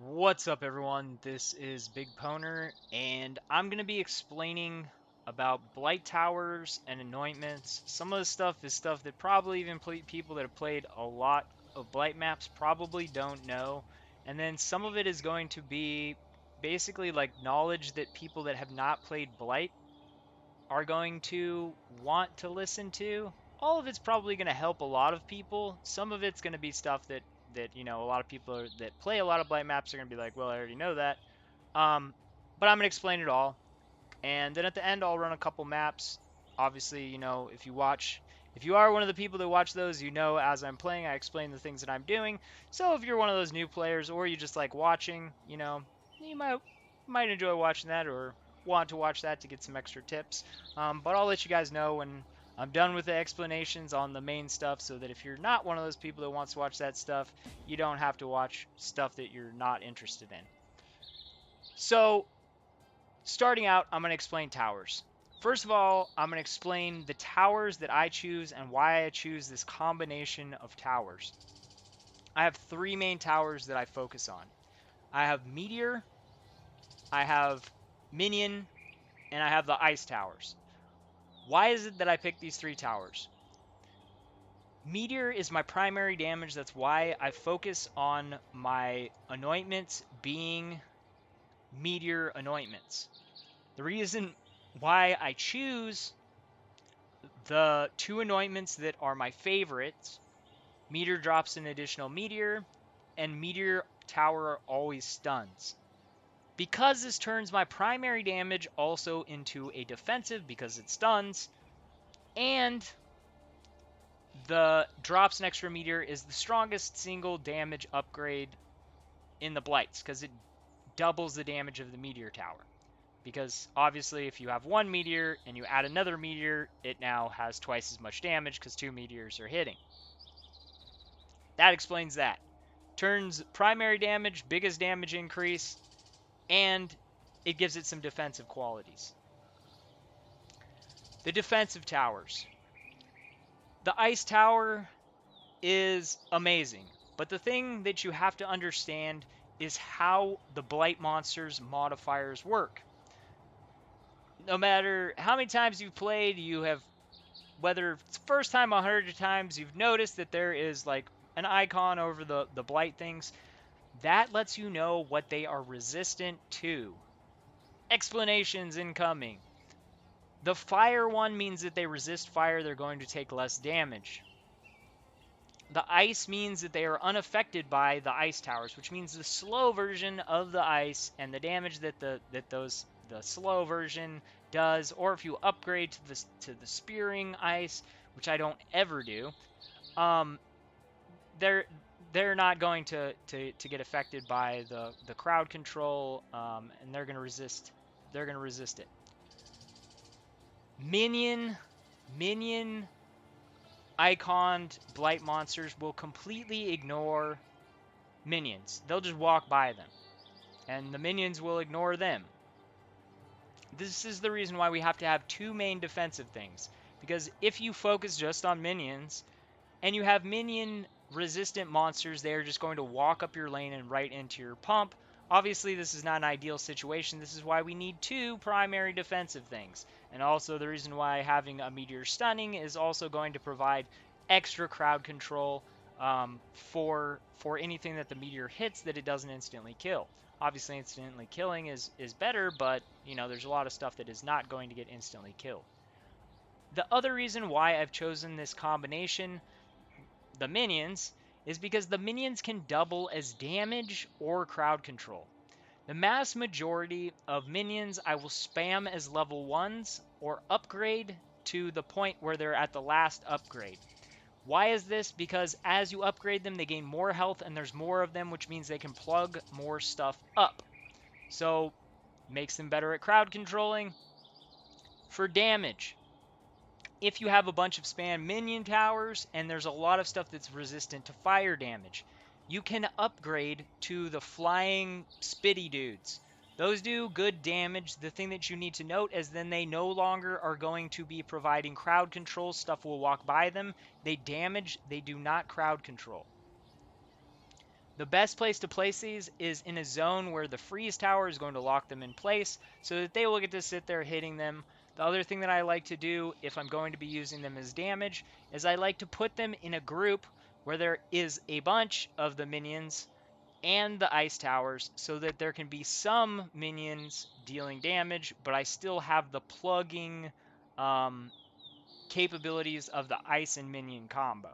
What's up, everyone? This is BigPowner, and I'm going to be explaining about Blight Towers and Anointments. Some of the stuff is stuff that probably even people that have played a lot of Blight maps probably don't know. And then some of it is going to be basically like knowledge that people that have not played Blight are going to want to listen to. All of it's probably going to help a lot of people. Some of it's going to be stuff that a lot of people that play a lot of blight maps are going to be like, well, I already know that. Um, but I'm going to explain it all, and then at the end I'll run a couple maps. Obviously, if you are one of the people that watch those, as I'm playing, I explain the things that I'm doing. So if you're one of those new players or you just like watching, you might enjoy watching that or want to watch that to get some extra tips. But I'll let you guys know when I'm done with the explanations on the main stuff, so that if you're not one of those people that wants to watch that stuff, you don't have to watch stuff that you're not interested in. So starting out, I'm going to explain towers. First of all, I'm going to explain the towers that I choose and why I choose this combination of towers. I have three main towers that I focus on. I have Meteor, I have Minion, and I have the Ice Towers. Why is it that I picked these three towers? Meteor is my primary damage. That's why I focus on my anointments being Meteor anointments. The reason why I choose the two anointments that are my favorites, Meteor drops an additional meteor, and Meteor Tower always stuns. Because this turns my primary damage also into a defensive because it stuns, and the drops an extra meteor is the strongest single damage upgrade in the Blights because it doubles the damage of the Meteor Tower. Because obviously, if you have one meteor and you add another meteor, it now has twice as much damage because two meteors are hitting. That explains that. Turns primary damage, biggest damage increase, and it gives it some defensive qualities. The defensive towers. The ice tower is amazing, but the thing that you have to understand is how the blight monsters modifiers work. No matter how many times you've played, whether it's first time 100 times, you've noticed that there is like an icon over the blight things. That lets you know what they are resistant to. Explanations incoming. The fire one means that they resist fire, they're going to take less damage. The ice means that they are unaffected by the ice towers, which means the slow version of the ice and the damage that the slow version does, or if you upgrade to the spearing ice, which I don't ever do, um, they're they're not going to get affected by the crowd control, and they're gonna resist it. Minion iconed blight monsters will completely ignore minions. They'll just walk by them, and the minions will ignore them. This is the reason why we have to have two main defensive things, because if you focus just on minions and you have minion resistant monsters, they are just going to walk up your lane and right into your pump. Obviously, this is not an ideal situation. This is why we need two primary defensive things. And also the reason why having a meteor stunning is also going to provide extra crowd control, for anything that the meteor hits that it doesn't instantly kill. Obviously, instantly killing is better, but there's a lot of stuff that is not going to get instantly killed. The other reason why I've chosen this combination, the minions, is because the minions can double as damage or crowd control. The mass majority of minions I will spam as level 1s or upgrade to the point where they're at the last upgrade. Why is this? Because as you upgrade them, they gain more health and there's more of them, which means they can plug more stuff up. So, makes them better at crowd controlling. For damage, if you have a bunch of spam minion towers and there's a lot of stuff that's resistant to fire damage, you can upgrade to the flying spitty dudes. Those do good damage. The thing that you need to note is then they no longer are going to be providing crowd control. Stuff will walk by them. They damage, they do not crowd control. The best place to place these is in a zone where the freeze tower is going to lock them in place so that they will get to sit there hitting them. The other thing that I like to do if I'm going to be using them as damage is I like to put them in a group where there is a bunch of the minions and the ice towers so that there can be some minions dealing damage, but I still have the plugging capabilities of the ice and minion combo.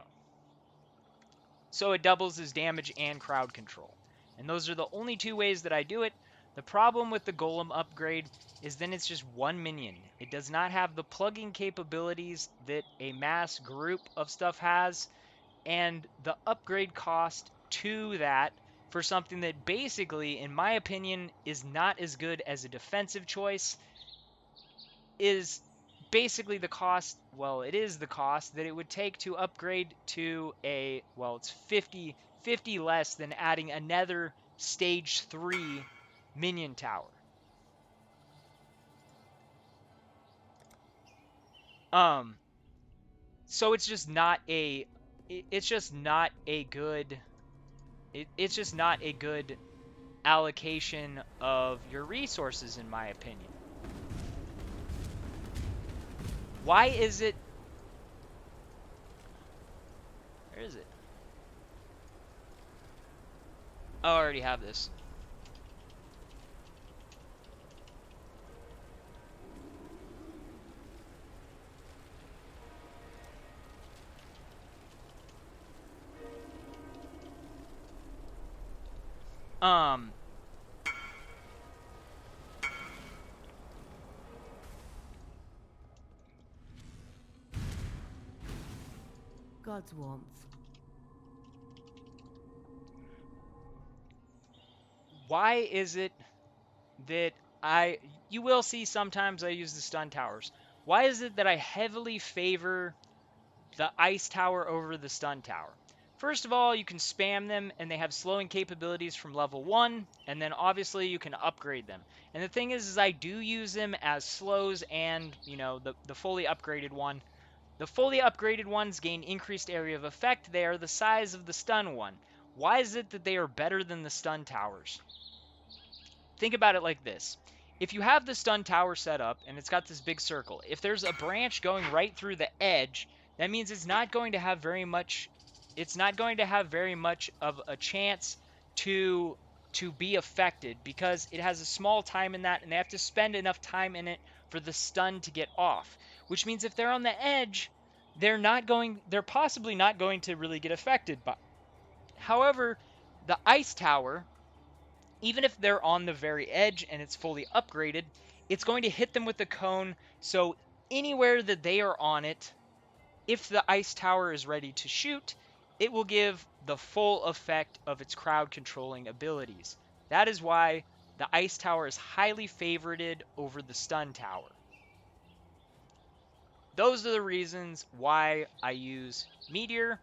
So it doubles his damage and crowd control. And those are the only two ways that I do it. The problem with the golem upgrade is then it's just one minion. It does not have the plugging capabilities that a mass group of stuff has, and the upgrade cost to that for something that basically, in my opinion, is not as good as a defensive choice is basically the cost, well, it is the cost that it would take to upgrade to a, well, it's 50 less than adding another stage 3 minion tower. So it's just not a it's just not a good it's just not a good allocation of your resources, in my opinion. Why is it? Where is it? Oh, I already have this. God's warmth. Why is it that you will see sometimes I use the stun towers. Why is it that I heavily favor the ice tower over the stun tower? First of all, you can spam them and they have slowing capabilities from level 1, and then obviously you can upgrade them. And the thing is I do use them as slows and, the fully upgraded one. The fully upgraded ones gain increased area of effect. They are the size of the stun one. Why is it that they are better than the stun towers? Think about it like this. If you have the stun tower set up and it's got this big circle, if there's a branch going right through the edge, that means it's not going to have very much of a chance to be affected because it has a small time in that and they have to spend enough time in it for the stun to get off, which means if they're on the edge, they're possibly not going to really get affected by. However, the ice tower, even if they're on the very edge and it's fully upgraded, it's going to hit them with the cone. So anywhere that they are on it, if the ice tower is ready to shoot, it will give the full effect of its crowd controlling abilities. That is why the ice tower is highly favorited over the stun tower. Those are the reasons why I use Meteor,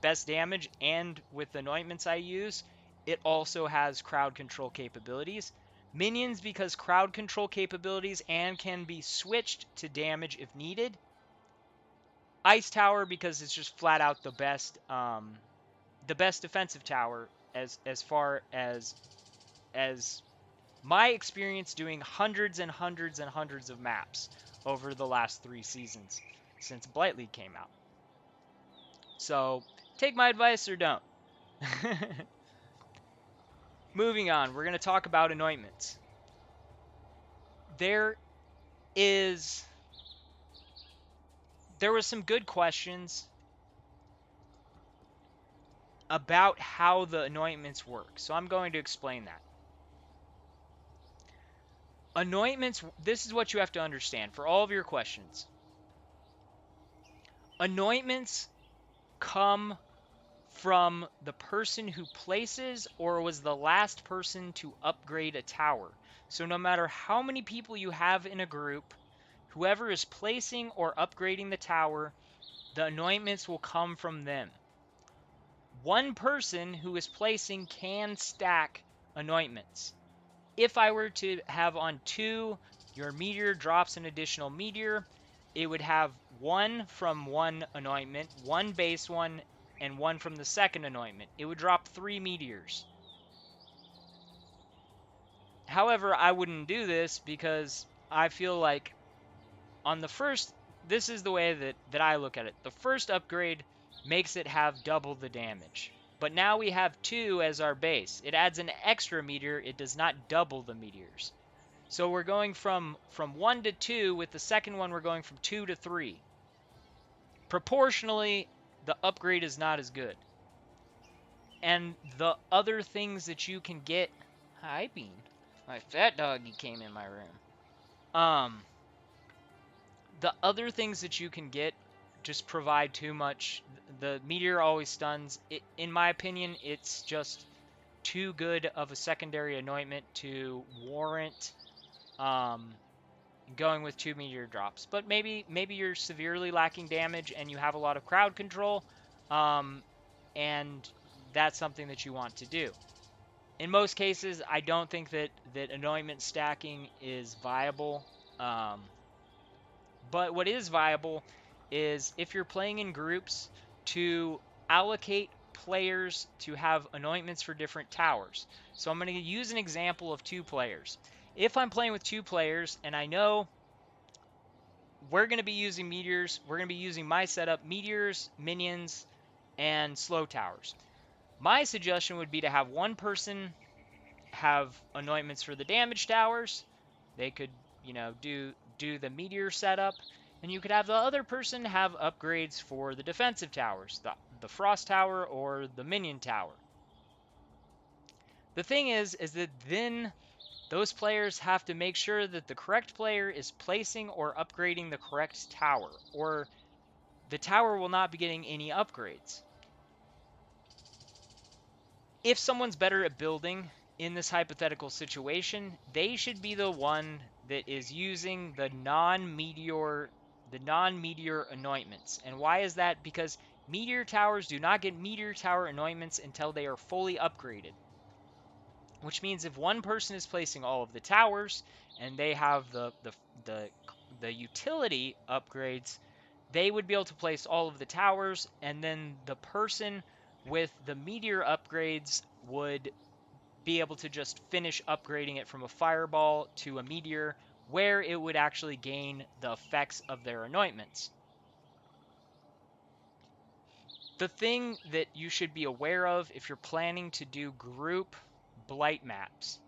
best damage, and with the anointments I use, it also has crowd control capabilities. Minions because crowd control capabilities and can be switched to damage if needed. Ice Tower because it's just flat out the best defensive tower as far as my experience doing hundreds and hundreds and hundreds of maps over the last 3 seasons since Blight League came out. So take my advice or don't. Moving on, we're going to talk about anointments. There was some good questions about how the anointments work, so I'm going to explain that. Anointments, this is what you have to understand for all of your questions. Anointments come from the person who places or was the last person to upgrade a tower. So no matter how many people you have in a group, whoever is placing or upgrading the tower, the anointments will come from them. One person who is placing can stack anointments. If I were to have on 2, your meteor drops an additional meteor, it would have 1 from 1 anointment, 1 base one, and 1 from the second anointment. It would drop 3 meteors. However, I wouldn't do this because I feel like on the first, this is the way that I look at it. The first upgrade makes it have double the damage. But now we have 2 as our base. It adds an extra meteor. It does not double the meteors. So we're going from 1 to 2. With the second one, we're going from 2 to 3. Proportionally, the upgrade is not as good. And the other things that you can get... Hi, Bean. My fat doggy came in my room. The other things that you can get just provide too much. The meteor always stuns. In my opinion, it's just too good of a secondary anointment to warrant going with 2 meteor drops. But maybe you're severely lacking damage and you have a lot of crowd control, and that's something that you want to do. In most cases, I don't think that anointment stacking is viable. But what is viable is if you're playing in groups to allocate players to have anointments for different towers. So I'm going to use an example of 2 players. If I'm playing with 2 players and I know we're going to be using meteors, we're going to be using my setup, meteors, minions, and slow towers. My suggestion would be to have one person have anointments for the damage towers. They could, do the meteor setup, and you could have the other person have upgrades for the defensive towers, the frost tower or the minion tower. The thing is that then those players have to make sure that the correct player is placing or upgrading the correct tower, or the tower will not be getting any upgrades. If someone's better at building in this hypothetical situation, they should be the one that is using the non-meteor anointments. And why is that? Because meteor towers do not get meteor tower anointments until they are fully upgraded. Which means if one person is placing all of the towers and they have the utility upgrades, they would be able to place all of the towers, and then the person with the meteor upgrades would be able to just finish upgrading it from a fireball to a meteor, where it would actually gain the effects of their anointments. The thing that you should be aware of if you're planning to do group Blight maps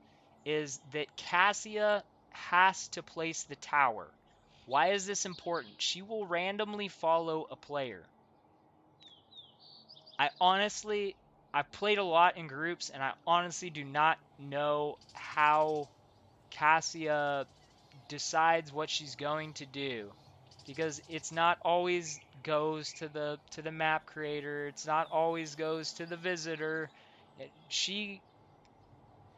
is that Cassia has to place the tower. Why is this important? She will randomly follow a player. I've played a lot in groups, and I honestly do not know how Cassia decides what she's going to do, because it's not always goes to the map creator. It's not always goes to the visitor. She,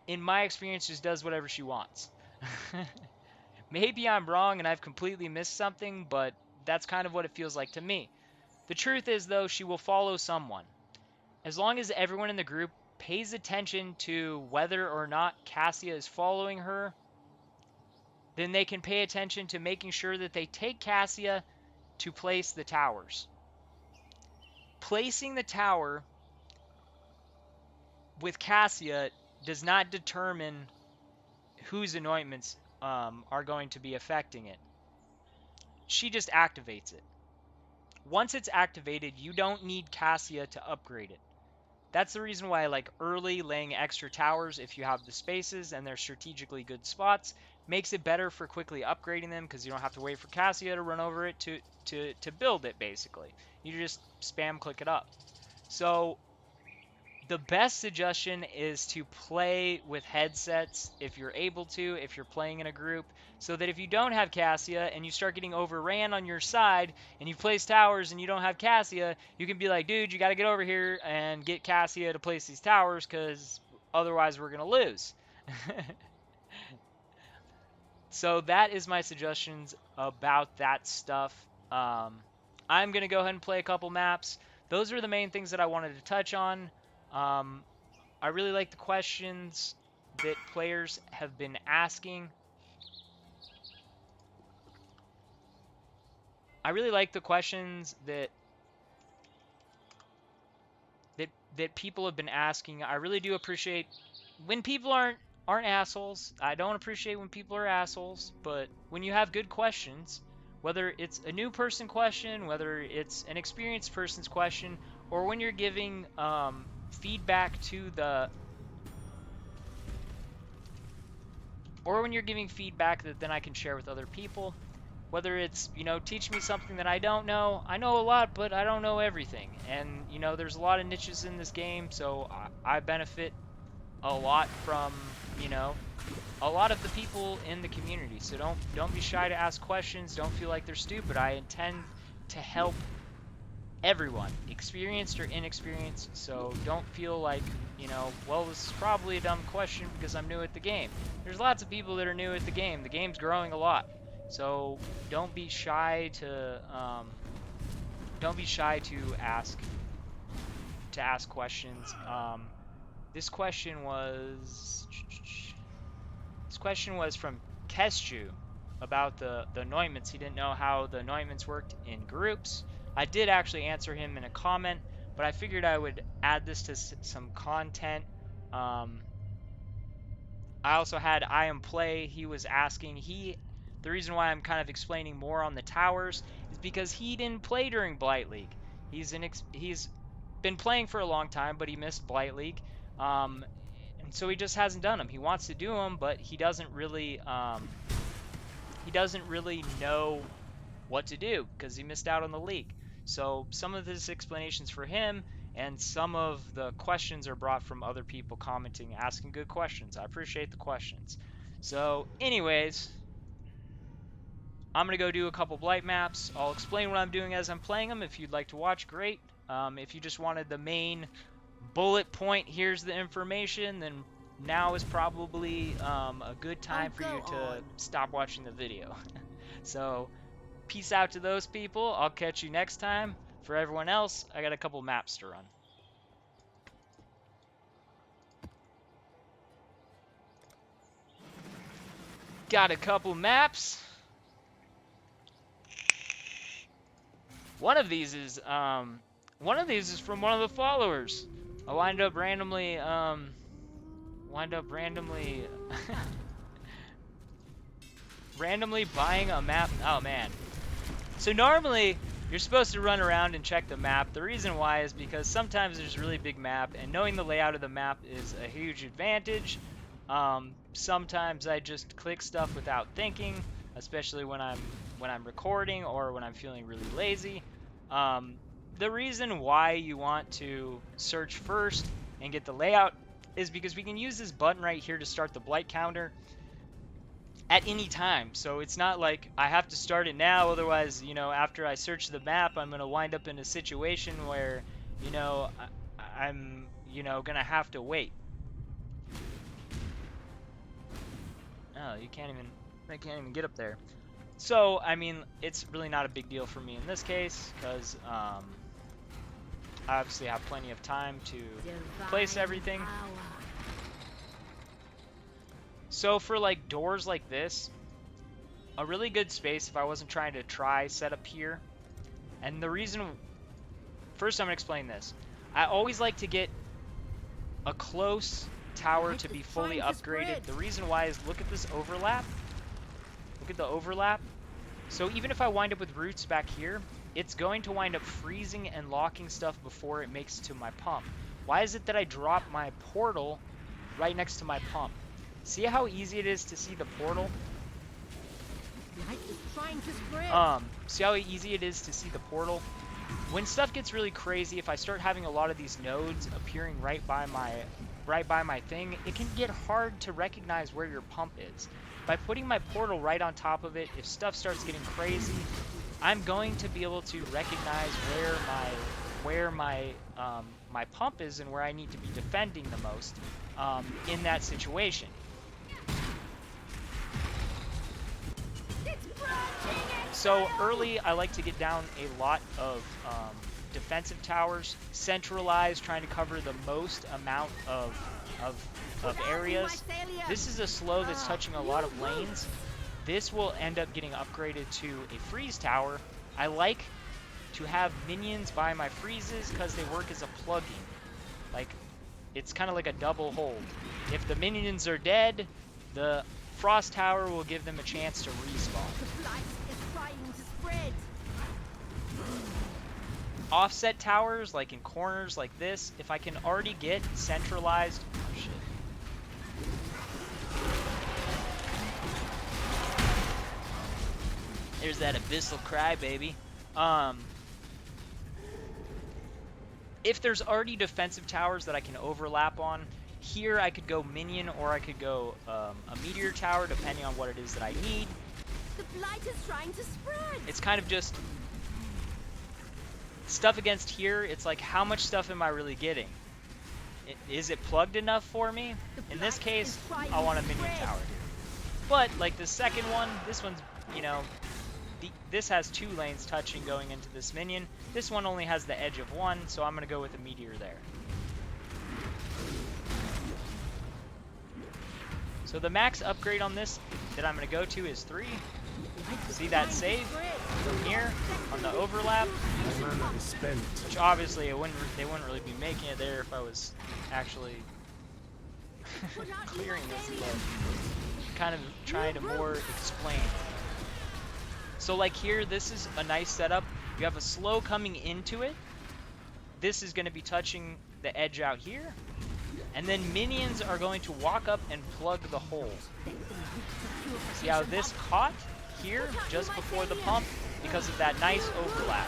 in my experience, just does whatever she wants. Maybe I'm wrong and I've completely missed something, but that's kind of what it feels like to me. The truth is, though, she will follow someone. As long as everyone in the group pays attention to whether or not Cassia is following her, then they can pay attention to making sure that they take Cassia to place the towers. Placing the tower with Cassia does not determine whose anointments are going to be affecting it. She just activates it. Once it's activated, you don't need Cassia to upgrade it. That's the reason why I like early laying extra towers if you have the spaces and they're strategically good spots. Makes it better for quickly upgrading them because you don't have to wait for Cassia to run over it to build it, basically. You just spam click it up. So the best suggestion is to play with headsets if you're able to, if you're playing in a group, so that if you don't have Cassia and you start getting overran on your side and you place towers and you don't have Cassia, you can be like, dude, you got to get over here and get Cassia to place these towers because otherwise we're going to lose. So that is my suggestions about that stuff. I'm going to go ahead and play a couple maps. Those are the main things that I wanted to touch on. I really like the questions that players have been asking. I really like the questions that that people have been asking. I really do appreciate when people aren't assholes. I don't appreciate when people are assholes, but when you have good questions, whether it's a new person question, whether it's an experienced person's question, or when you're giving feedback to the or when you're giving feedback that then I can share with other people, whether it's, teach me something that I don't know. I know a lot, but I don't know everything. And, there's a lot of niches in this game, so I benefit a lot from, a lot of the people in the community. So don't be shy to ask questions. Don't feel like they're stupid. I intend to help everyone, experienced or inexperienced. So don't feel like, well, this is probably a dumb question because I'm new at the game. There's lots of people that are new at the game. The game's growing a lot. So don't be shy to ask questions. This question was from Kesju about the anointments. He didn't know how the anointments worked in groups. I did actually answer him in a comment, but I figured I would add this to some content. I also had I Am Play. He was asking. The reason why I'm kind of explaining more on the towers is because he didn't play during Blight League. He's been playing for a long time, but he missed Blight League. And so he just hasn't done them. He wants to do them, but he doesn't really know what to do because he missed out on the league. So some of this explanations for him, and some of the questions are brought from other people commenting, asking good questions. I appreciate the questions. So anyways, I'm going to go do a couple Blight maps. I'll explain what I'm doing as I'm playing them. If you'd like to watch, great. If you just wanted the main bullet point, here's the information, then now is probably a good time for you to stop watching the video. So peace out to those people. I'll catch you next time. For everyone else, I got a couple maps to run. Got a couple maps. One of these is from one of the followers. I wind up randomly randomly buying a map. Oh man. So normally you're supposed to run around and check the map. The reason why is because sometimes there's a really big map, and knowing the layout of the map is a huge advantage. Sometimes I just click stuff without thinking, especially when I'm recording or when I'm feeling really lazy. The reason why you want to search first and get the layout is because we can use this button right here to start the blight counter at any time. So it's not like I have to start it now, otherwise, after I search the map, I'm going to wind up in a situation where, I'm, going to have to wait. Oh, I can't even get up there. So, I mean, it's really not a big deal for me in this case, because I obviously have plenty of time to place everything. So for like doors like this, a really good space if I wasn't trying to set up here. And the reason, first I'm going to explain this. I always like to get a close tower to be fully upgraded. The reason why is look at this overlap. Look at the overlap. So even if I wind up with roots back here, it's going to wind up freezing and locking stuff before it makes it to my pump. Why is it that I drop my portal right next to my pump? See how easy it is to see the portal? See how easy it is to see the portal? When stuff gets really crazy, if I start having a lot of these nodes appearing right by my thing, it can get hard to recognize where your pump is. By putting my portal right on top of it, if stuff starts getting crazy, I'm going to be able to recognize where my pump is and where I need to be defending the most in that situation. So early, I like to get down a lot of defensive towers, centralized, trying to cover the most amount of areas. This is a slow that's touching a lot of lanes. This will end up getting upgraded to a freeze tower. I like to have minions by my freezes because they work as a plugin. Like, it's kind of like a double hold. If the minions are dead, the Frost Tower will give them a chance to respawn. The blight is trying to spread. Offset towers, like in corners like this, if I can already get centralized... Oh, shit. There's that Abyssal Crybaby. If there's already defensive towers that I can overlap on, here I could go minion or I could go a meteor tower, depending on what it is that I need. The blight is trying to spread. It's kind of just stuff against here. It's like, how much stuff am I really getting? Is it plugged enough for me? In this case, I want a minion tower here. But like the second one, this one's, you know, this has 2 lanes touching going into this minion. This one only has the edge of 1, so I'm going to go with a meteor there. So the max upgrade on this that I'm going to go to is 3. See that save from here on the overlap? Which obviously they wouldn't really be making it there if I was actually clearing this, but kind of trying to more explain. So like here, this is a nice setup. You have a slow coming into it. This is going to be touching the edge out here. And then minions are going to walk up and plug the hole. See how this caught here just before the pump because of that nice overlap.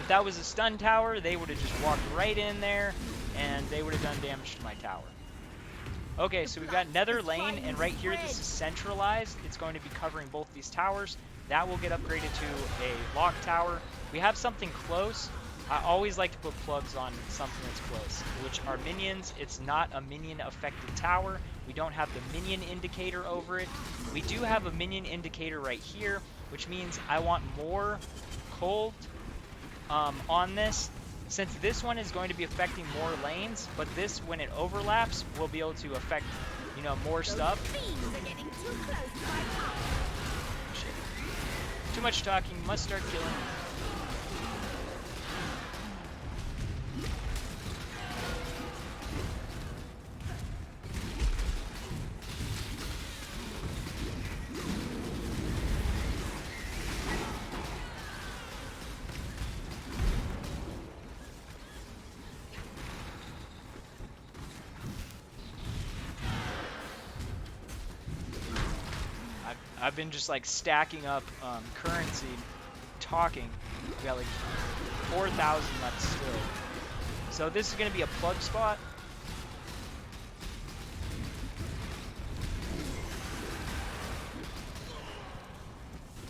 If that was a stun tower, they would have just walked right in there and they would have done damage to my tower. Okay, so we've got Nether Lane, and right here this is centralized. It's going to be covering both these towers. That will get upgraded to a lock tower. We have something close. I always like to put plugs on something that's close, which are minions. It's not a minion affected tower. We don't have the minion indicator over it. We do have a minion indicator right here, which means I want more cold on this. Since this one is going to be affecting more lanes, but this, when it overlaps, will be able to affect, you know, more stuff. Shit. Too much talking, must start killing. I've been just like stacking up currency, talking. We got like 4,000 left still. So this is going to be a plug spot.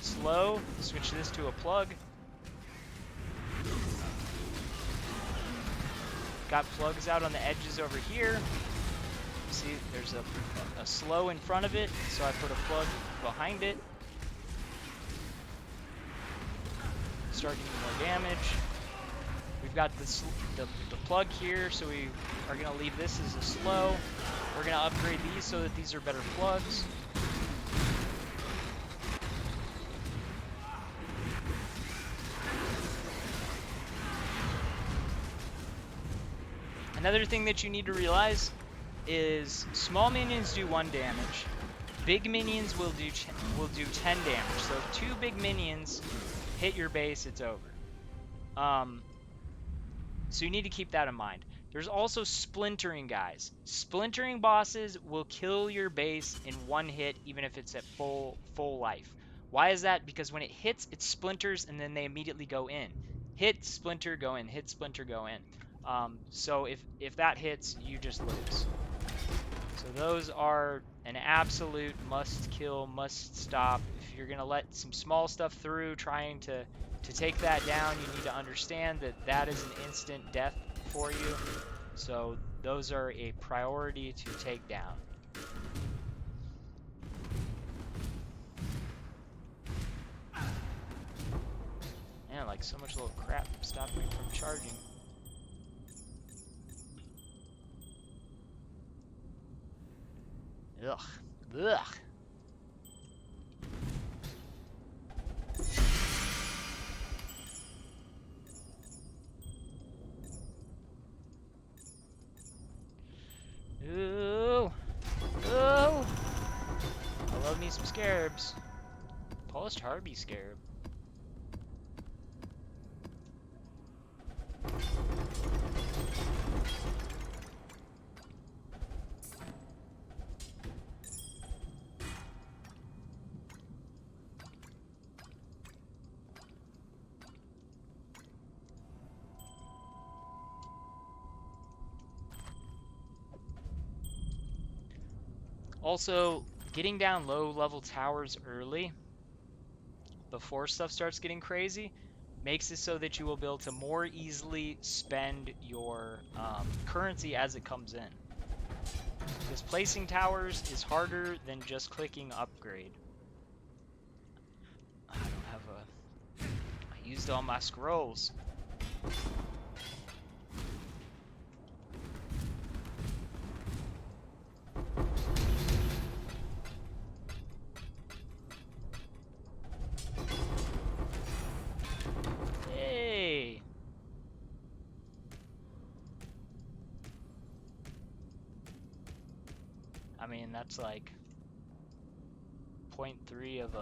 Slow, switch this to a plug. Got plugs out on the edges over here. See, there's a slow in front of it, so I put a plug behind it. Start getting more damage. We've got the plug here, so we are going to leave this as a slow. We're going to upgrade these so that these are better plugs. Another thing that you need to realize is small minions do 1 damage. Big minions will do 10 damage. So if 2 big minions hit your base, it's over. So you need to keep that in mind. There's also splintering guys. Splintering bosses will kill your base in 1 hit, even if it's at full life. Why is that? Because when it hits, it splinters, and then they immediately go in. Hit, splinter, go in. Hit, splinter, go in. So if that hits, you just lose. So those are an absolute must kill, must stop. If you're going to let some small stuff through trying to take that down, you need to understand that that is an instant death for you. So those are a priority to take down. Man, like so much little crap stopping me from charging. Ugh. Ugh. me some scarabs. Polished Harpy scarab. Also, getting down low level towers early before stuff starts getting crazy makes it so that you will be able to more easily spend your currency as it comes in. Because placing towers is harder than just clicking upgrade. I don't have a... I used all my scrolls. Hey! I mean, that's like 0.3 of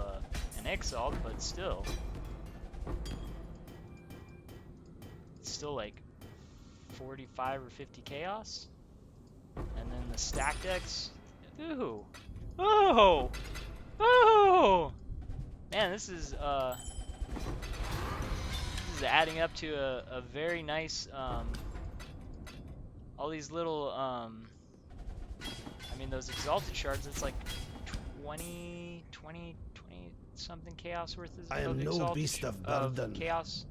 an exalt, but still. It's still like 45 or 50 chaos. And then the stack decks. Ooh! Oh! Oh! Man, this is adding up to a very nice all these little I mean those exalted shards, it's like 20 something chaos worth I of am no exalted beast of burden. chaos.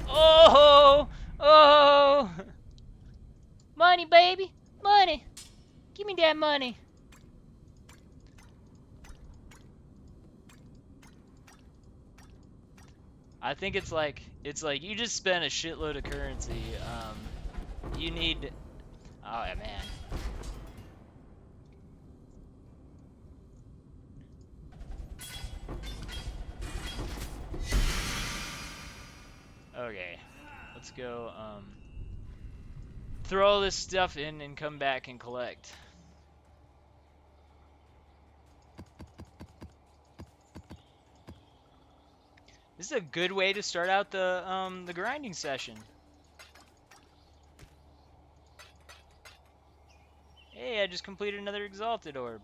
Oh! Oh! Money, baby! Money! Give me that money! I think it's like you just spent a shitload of currency. You need... Oh, yeah, man. Okay. Let's go, throw all this stuff in and come back and collect. This is a good way to start out the grinding session. Hey, I just completed another exalted orb.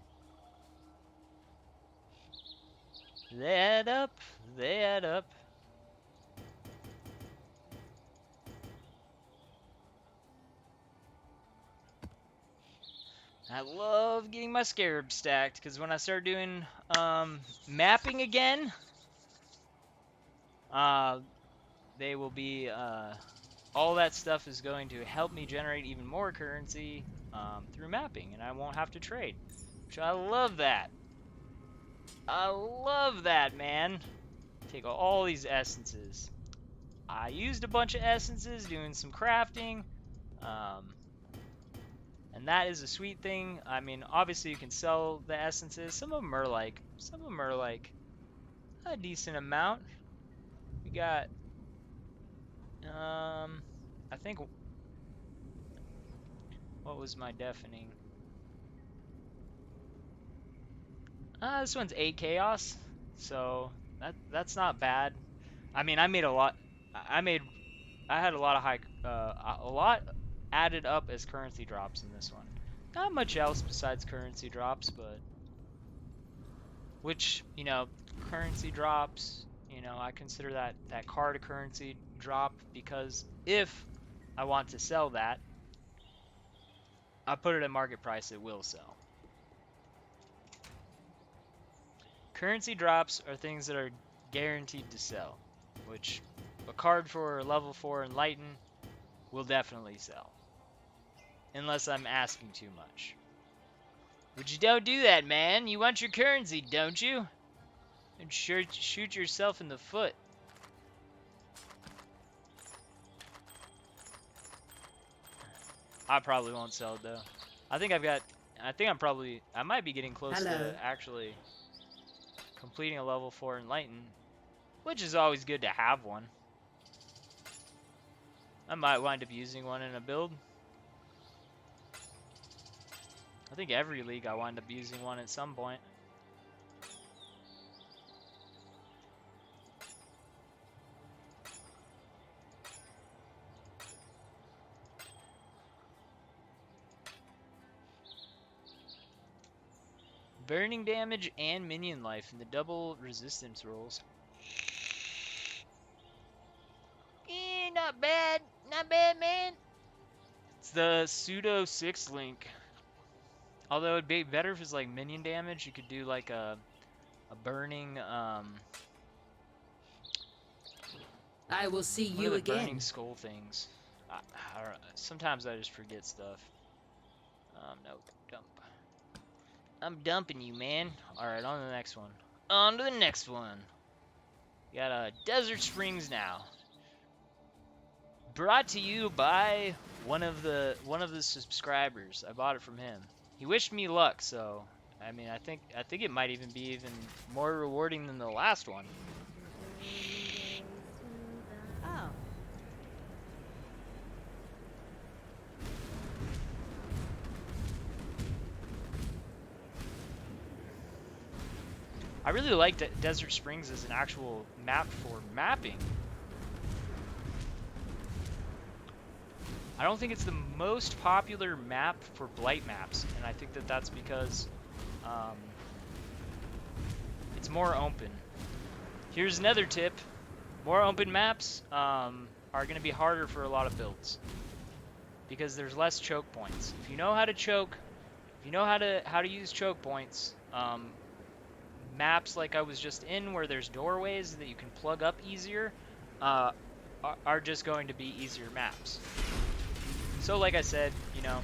They add up, they add up. I love getting my scarab stacked, because when I start doing mapping again, they will be, all that stuff is going to help me generate even more currency through mapping, and I won't have to trade, which I love that. I love that, man. Take all these essences. I used a bunch of essences doing some crafting, and that is a sweet thing. I mean, obviously you can sell the essences. Some of them are like a decent amount. We got, I think, what was my deafening? This one's 8 chaos, so that's not bad. I mean, I made a lot. I had a lot of a lot added up as currency drops in this one. Not much else besides currency drops, but which, you know, currency drops, you know, I consider that card a currency drop, because if I want to sell that, I put it at market price, it will sell. Currency drops are things that are guaranteed to sell, which a card for level 4 Enlighten will definitely sell. Unless I'm asking too much. But you don't do that, man. You want your currency, don't you? And shoot yourself in the foot. I probably won't sell it, though. I think I might be getting close to actually completing a level 4 Enlighten, which is always good to have one. I might wind up using one in a build. I think every league I wind up using one at some point. Burning damage and minion life in the double resistance rolls. Not bad. Not bad, man. It's the pseudo 6 link. Although it'd be better if it's like minion damage. You could do like a burning I will see what are you the burning again. skull things? I don't know. Sometimes I just forget stuff. No, dump. I'm dumping you, man. Alright, on to the next one. On to the next one. We got Desert Springs now. Brought to you by one of the subscribers. I bought it from him. He wished me luck, so I mean, I think it might even be even more rewarding than the last one. Oh. I really like Desert Springs as an actual map for mapping. I don't think it's the most popular map for Blight maps, and I think that that's because it's more open. Here's another tip. More open maps are going to be harder for a lot of builds because there's less choke points. If you know how to choke, if you know how to use choke points, maps like I was just in where there's doorways that you can plug up easier are just going to be easier maps. So like I said, you know,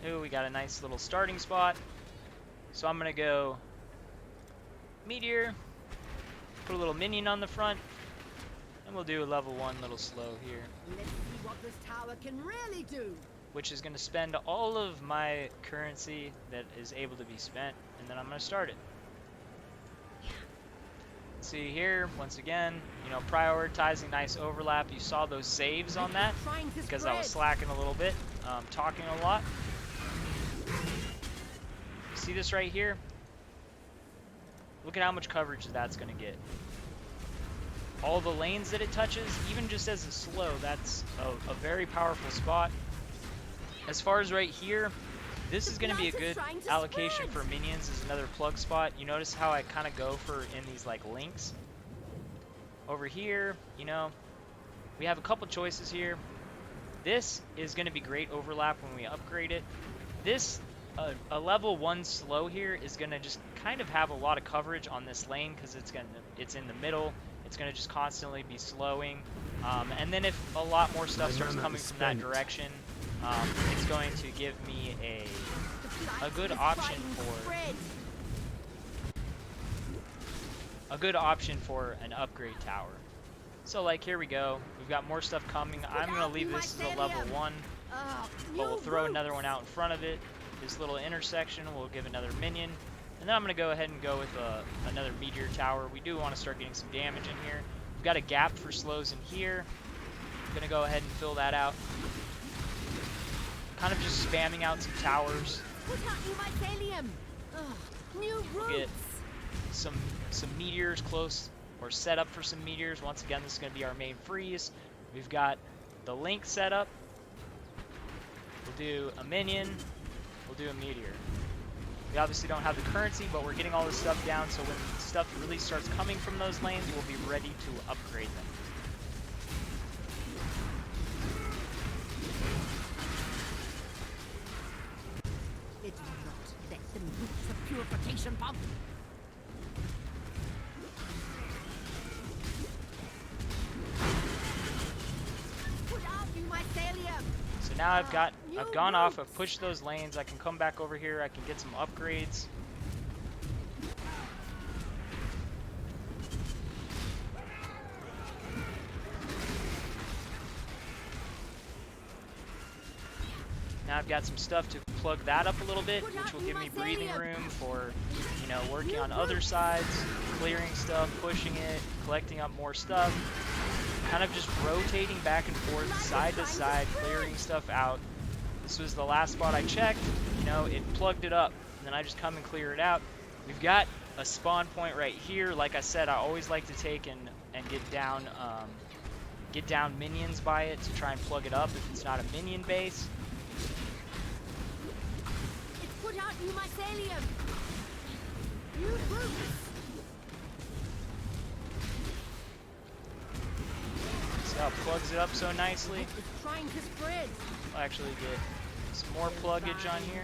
ooh, we got a nice little starting spot. So I'm going to go Meteor, put a little minion on the front, and we'll do a level 1 little slow here. Let's see what this tower can really do. Which is going to spend all of my currency that is able to be spent, and then I'm going to start it. See here, once again, you know, prioritizing nice overlap. You saw those saves on that because I was slacking a little bit, talking a lot. See this right here? Look at how much coverage that's going to get. All the lanes that it touches, even just as a slow, that's a very powerful spot. As far as right here, this is going to be a good allocation for minions as another plug spot. You notice how I kind of go for in these like links. Over here, you know, we have a couple choices here. This is going to be great overlap when we upgrade it. This, a level 1 slow here is going to just kind of have a lot of coverage on this lane because it's in the middle. It's going to just constantly be slowing. And then if a lot more stuff starts coming from that direction, it's going to give me a good option for an upgrade tower. So like here we go, we've got more stuff coming. I'm going to leave this as a level 1, but we'll throw another one out in front of it. This little intersection will give another minion, and then I'm going to go ahead and go with another meteor tower. We do want to start getting some damage in here. We've got a gap for slows in here. I'm going to go ahead and fill that out. Kind of just spamming out some towers. We'll get some meteors close, or set up for some meteors. Once again, this is going to be our main freeze. We've got the link set up. We'll do a minion. We'll do a meteor. We obviously don't have the currency, but we're getting all this stuff down, so when stuff really starts coming from those lanes, we'll be ready to upgrade them. It's not. Let them reach the purification pump. Put out you mycelium. So now I've gone off, I've pushed those lanes, I can come back over here, I can get some upgrades. Now I've got some stuff to plug that up a little bit, which will give me breathing room for, you know, working on other sides, clearing stuff, pushing it, collecting up more stuff. kind of just rotating back and forth, side to side, clearing stuff out. This was the last spot I checked. You know, it plugged it up, and then I just come and clear it out. We've got a spawn point right here. Like I said, I always like to take and get down minions by it to try and plug it up if it's not a minion base. It's put out new mycelium. New roots. See how it plugs it up so nicely? It's trying to spread. I'll actually get some more pluggage on here.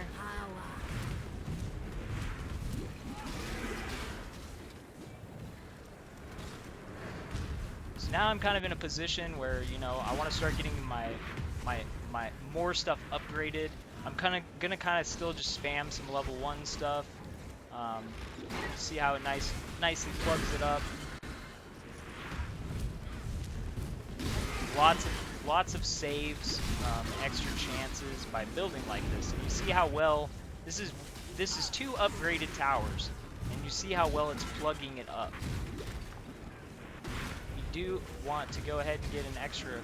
So now I'm kind of in a position where, you know, I want to start getting my more stuff upgraded. I'm gonna kind of still just spam some level 1 stuff. See how it nicely plugs it up. Lots of saves, extra chances by building like this. And you see how well this is 2 upgraded towers, and you see how well it's plugging it up. You do want to go ahead and get an extra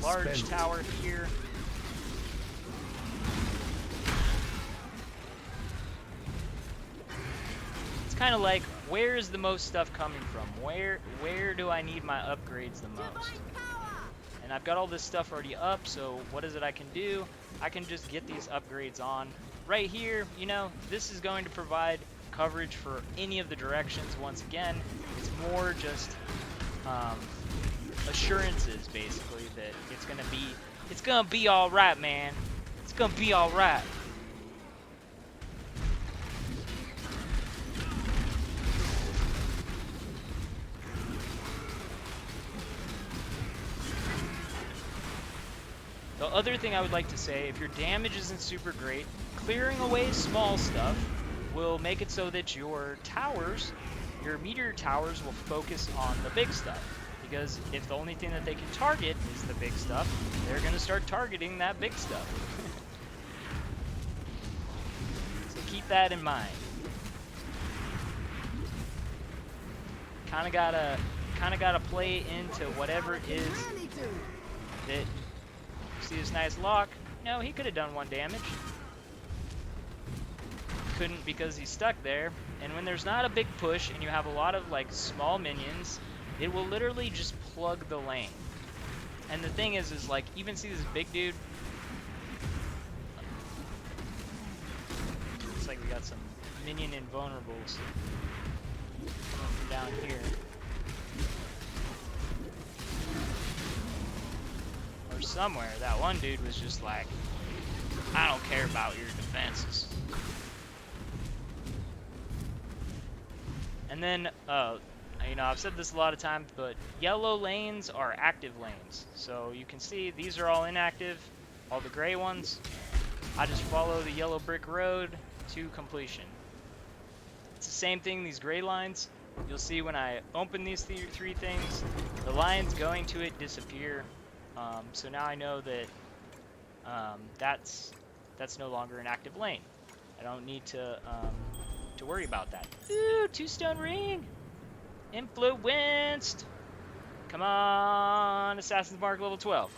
large tower here. It's kind of like, where is the most stuff coming from? Where do I need my upgrades the most? And I've got all this stuff already up, so what is it I can do? I can just get these upgrades on. Right here, you know, this is going to provide coverage for any of the directions. Once again, it's more just assurances, basically, that it's gonna be all right, man. It's gonna be all right. The other thing I would like to say, if your damage isn't super great, clearing away small stuff will make it so that your towers, your meteor towers, will focus on the big stuff. Because if the only thing that they can target is the big stuff, they're going to start targeting that big stuff. So keep that in mind. Kind of gotta play into whatever it is that. See this nice lock? No, he could have done 1 damage. Couldn't because he's stuck there. And when there's not a big push and you have a lot of like small minions, it will literally just plug the lane. And the thing is like, even see this big dude? Looks like we got some minion invulnerables coming from down here. Or somewhere. That one dude was just like, I don't care about your defenses. And then, you know, I've said this a lot of times, but yellow lanes are active lanes. So you can see these are all inactive, all the gray ones. I just follow the yellow brick road to completion. It's the same thing, these gray lines. You'll see when I open these 3 things, the lines going to it disappear. So now I know that that's no longer an active lane. I don't need to worry about that. Ooh, 2-stone ring! Influenced! Come on, Assassin's Mark level 12.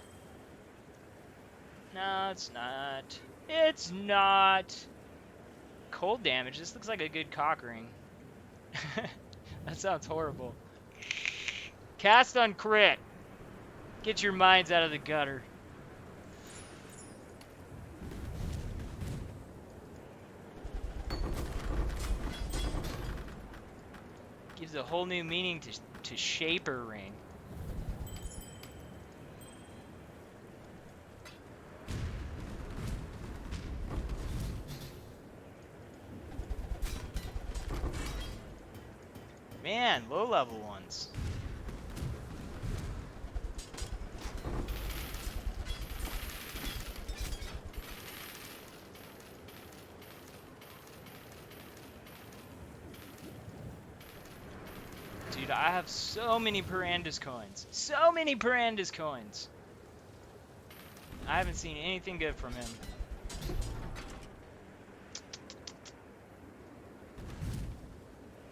No, it's not. It's not! Cold damage. This looks like a good cock ring. That sounds horrible. Cast on crit! Get your minds out of the gutter. Gives a whole new meaning to Shaper Ring. Man, low level ones. Dude, I have so many Perandus coins. So many Perandus coins. I haven't seen anything good from him.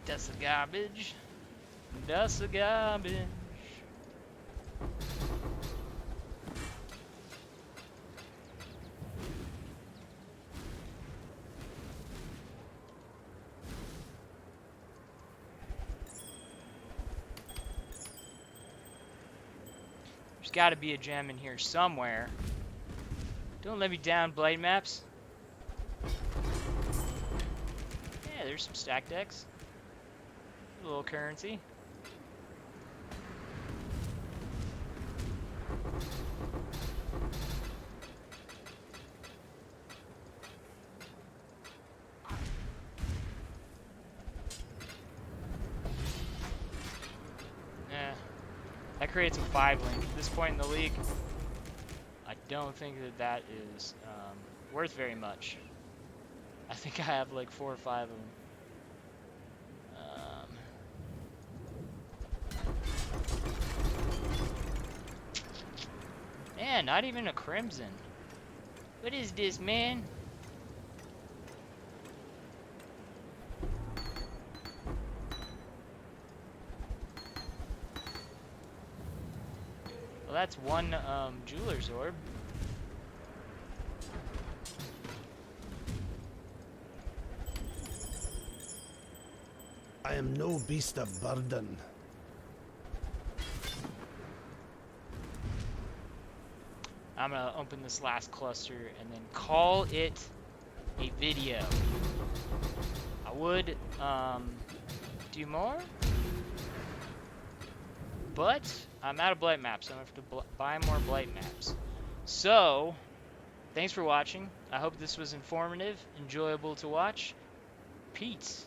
That's the garbage. That's a garbage. There's got to be a gem in here somewhere. Don't let me down, Blight maps. Yeah, there's some stack decks. A little currency. Yeah, that creates a 5 link. At this point in the league, I don't think that that is worth very much. I think I have like 4 or 5 of them. Man, not even a crimson. What is this, man? Well, that's one jeweler's orb. I am no beast of burden. I'm gonna open this last cluster and then call it a video. I would do more, but I'm out of Blight maps, so I'm gonna have to buy more Blight maps. So, thanks for watching. I hope this was informative, enjoyable to watch. Peace.